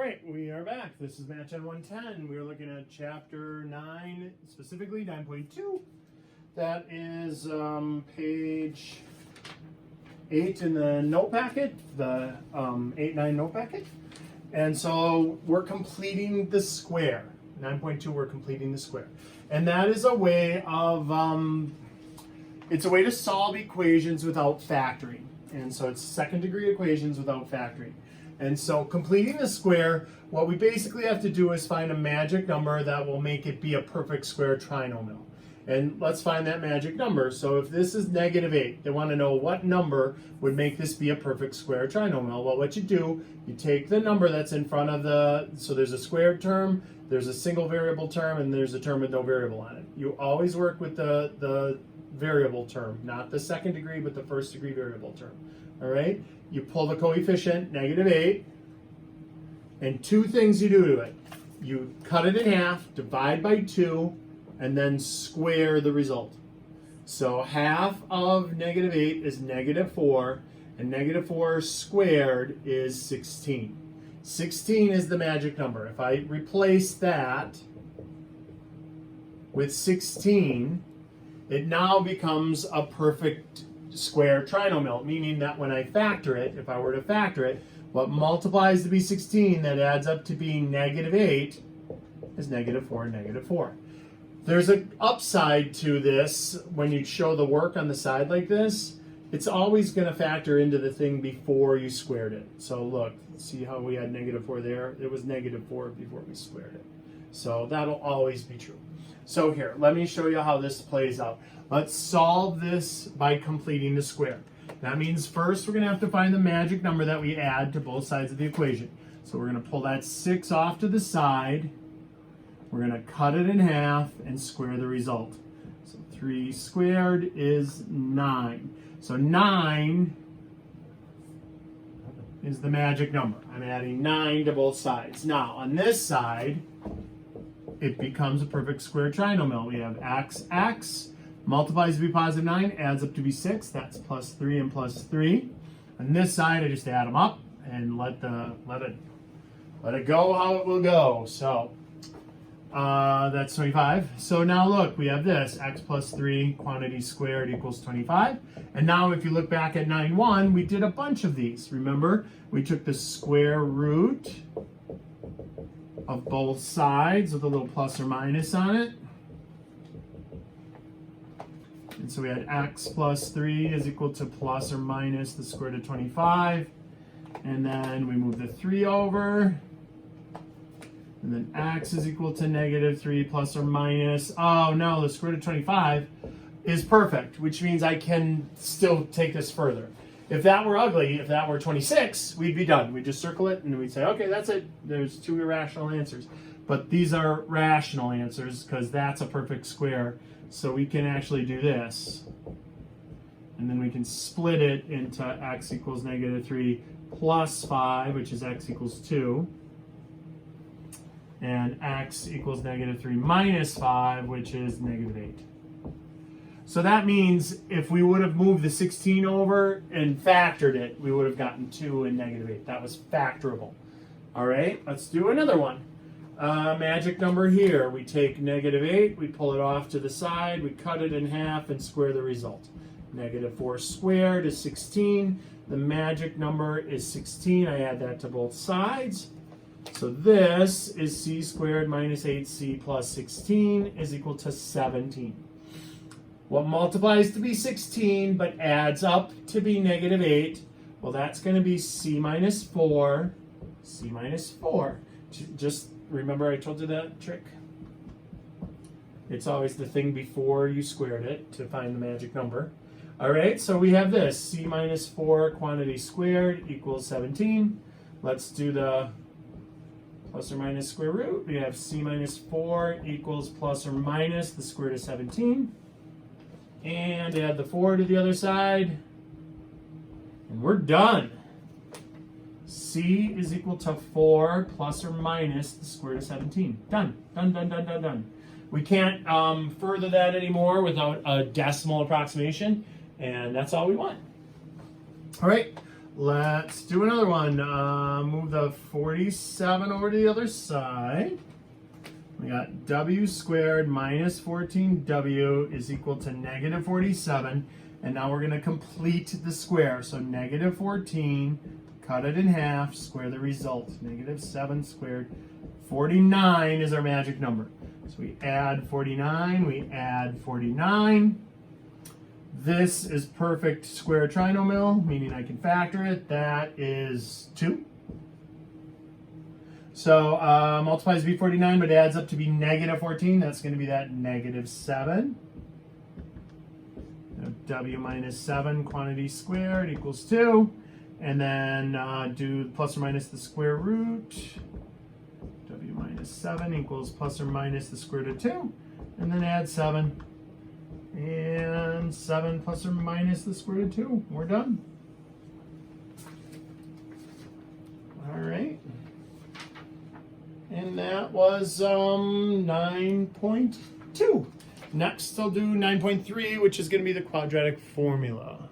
right, we are back. This is Matgen110. We're looking at chapter 9, specifically 9.2. That is page 8 in the note packet, the 8-9 note packet. And so we're completing the square. 9.2, we're completing the square. And that is a way of, it's a way to solve equations without factoring. And so it's second degree equations without factoring. And so completing the square, what we basically have to do is find a magic number that will make it be a perfect square trinomial. And let's find that magic number. So if this is -8, they want to know what number would make this be a perfect square trinomial. Well, what you do, you take the number that's in front of the, so there's a squared term, there's a single variable term, and there's a term with no variable on it. You always work with the variable term, not the second degree, but the first degree variable term. All right? You pull the coefficient, -8, and two things you do to it. You cut it in half, divide by 2, and then square the result. So half of -8 is -4, and -4 squared is 16. 16 is the magic number. If I replace that with 16, it now becomes a perfect square trinomial, meaning that when I factor it, if I were to factor it, what multiplies to be 16 that adds up to be -8 is -4 and -4. There's an upside to this when you show the work on the side like this. It's always going to factor into the thing before you squared it. So look, see how we had -4 there? It was -4 before we squared it. So that'll always be true. So here, let me show you how this plays out. Let's solve this by completing the square. That means first we're going to have to find the magic number that we add to both sides of the equation. So we're going to pull that 6 off to the side. We're going to cut it in half and square the result. So 3 squared is 9. So 9 is the magic number. I'm adding 9 to both sides. Now on this side, it becomes a perfect square trinomial. We have x multiplies to be +9, adds up to be 6. That's +3 and +3. On this side, I just add them up and let it go how it will go. So that's 25. So now look, we have this, x plus 3 quantity squared equals 25. And now if you look back at 9.1, we did a bunch of these. Remember, we took the square root of both sides with a little plus or minus on it. And so we had x plus 3 is equal to plus or minus the square root of 25. And then we move the 3 over. And then x is equal to -3 plus or minus. Oh no, the square root of 25 is perfect, which means I can still take this further. If that were ugly, if that were 26, we'd be done. We'd just circle it and we'd say, okay, that's it. There's 2 irrational answers. But these are rational answers because that's a perfect square. So we can actually do this. And then we can split it into x equals -3 plus 5, which is x equals 2. And x equals -3 minus 5, which is -8. So that means if we would have moved the 16 over and factored it, we would have gotten 2 and -8. That was factorable. All right, let's do another one. Magic number here. We take -8, we pull it off to the side, we cut it in half and square the result. -4 squared is 16. The magic number is 16. I add that to both sides. So this is c squared minus 8c plus 16 is equal to 17. What multiplies to be 16 but adds up to be -8, well, that's going to be c minus 4, c minus 4. Just remember I told you that trick? It's always the thing before you squared it to find the magic number. All right, so we have this, c minus 4 quantity squared equals 17. Let's do the plus or minus square root. We have c minus 4 equals plus or minus the square root of 17. And add the 4 to the other side. And we're done. C is equal to 4 plus or minus the square root of 17. Done. Done, done, done, done, done. We can't further that anymore without a decimal approximation. And that's all we want. All right. Let's do another one. Move the 47 over to the other side. We got w squared minus 14w is equal to negative 47. And now we're going to complete the square. So negative 14, cut it in half, square the result. Negative 7 squared. 49 is our magic number. So we add 49, we add 49. This is perfect square trinomial, meaning I can factor it. That is 2. So multiplies to be 49, but adds up to be negative 14. That's going to be that negative 7. W minus 7 quantity squared equals 2. And then do plus or minus the square root. W minus 7 equals plus or minus the square root of 2. And then add 7. And 7 plus or minus the square root of 2. We're done. All right. And that was 9.2. Next, I'll do 9.3, which is going to be the quadratic formula.